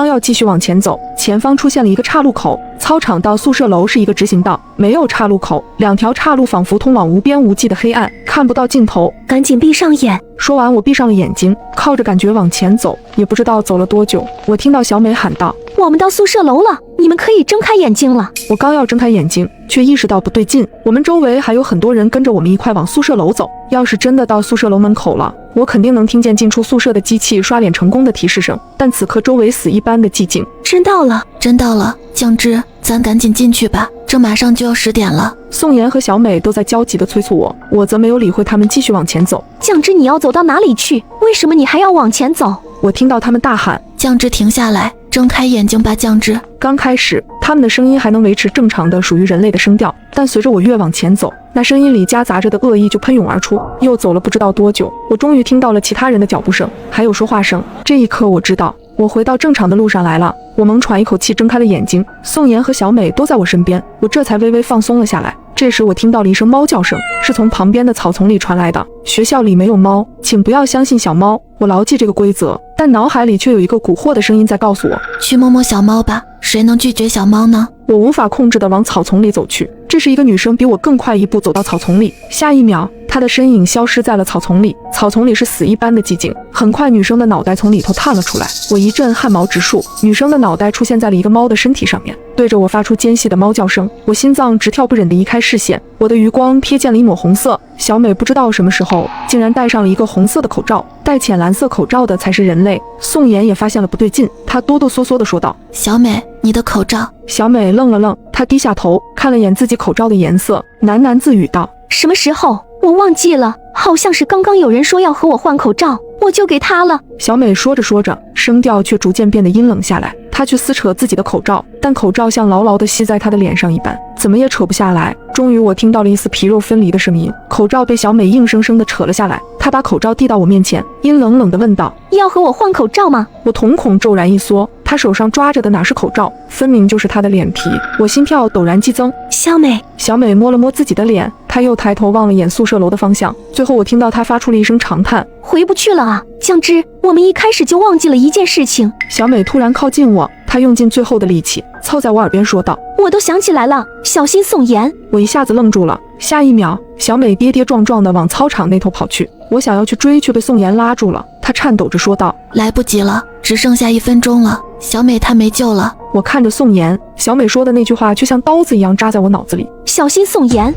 刚要继续往前走，前方出现了一个岔路口，操场到宿舍楼是一个直行道，没有岔路口，两条岔路仿佛通往无边无际的黑暗，看不到尽头。赶紧闭上眼。说完，我闭上了眼睛，靠着感觉往前走，也不知道走了多久，我听到小美喊道：“我们到宿舍楼了，你们可以睁开眼睛了。”我刚要睁开眼睛，却意识到不对劲，我们周围还有很多人跟着我们一块往宿舍楼走。要是真的到宿舍楼门口了，我肯定能听见进出宿舍的机器刷脸成功的提示声，但此刻周围死一般的寂静。真到了，真到了，酱汁，咱赶紧进去吧，这马上就要10点了。宋妍和小美都在焦急地催促我，我则没有理会他们，继续往前走。酱汁，你要走到哪里去？为什么你还要往前走？我听到他们大喊：“酱汁，停下来，睁开眼睛吧，酱汁。”刚开始，他们的声音还能维持正常的属于人类的声调，但随着我越往前走，那声音里夹杂着的恶意就喷涌而出。又走了不知道多久，我终于听到了其他人的脚步声，还有说话声。这一刻，我知道我回到正常的路上来了。我猛喘一口气，睁开了眼睛，宋妍和小美都在我身边，我这才微微放松了下来。这时我听到了一声猫叫声，是从旁边的草丛里传来的。学校里没有猫，请不要相信小猫。我牢记这个规则，但脑海里却有一个蛊惑的声音在告诉我，去摸摸小猫吧，谁能拒绝小猫呢？我无法控制地往草丛里走去。这时一个女生比我更快一步走到草丛里，下一秒她的身影消失在了草丛里。草丛里是死一般的寂静，很快女生的脑袋从里头探了出来，我一阵汗毛直竖。女生的脑袋出现在了一个猫的身体上面，对着我发出尖细的猫叫声。我心脏直跳，不忍地移开视线，我的余光瞥见了一抹红色。小美不知道什么时候竟然戴上了一个红色的口罩，戴浅蓝色口罩的才是人类。宋妍也发现了不对劲，她哆哆嗦嗦地说道：“小美，你的口罩。”小美愣了愣，她低下头看了眼自己口罩的颜色，喃喃自语道：“什么时候？我忘记了，好像是刚刚有人说要和我换口罩，我就给他了。”小美说着说着，声调却逐渐变得阴冷下来。她去撕扯自己的口罩，但口罩像牢牢地吸在她的脸上一般，怎么也扯不下来。终于我听到了一丝皮肉分离的声音，口罩被小美硬生生地扯了下来。她把口罩递到我面前，阴冷冷地问道：“要和我换口罩吗？”我瞳孔骤然一缩，她手上抓着的哪是口罩，分明就是她的脸皮。我心跳陡然激增。小美摸了摸自己的脸，她又抬头望了眼宿舍楼的方向，最后我听到她发出了一声长叹：“回不去了啊，酱汁，我们一开始就忘记了一件事情。”小美突然靠近我，她用尽最后的力气凑在我耳边说道：“我都想起来了，小心宋妍。”我一下子愣住了，下一秒，小美跌跌撞撞地往操场那头跑去。我想要去追，却被宋妍拉住了。她颤抖着说道：“来不及了，只剩下1分钟了，小美她没救了。”我看着宋妍，小美说的那句话却像刀子一样扎在我脑子里：“小心宋妍。”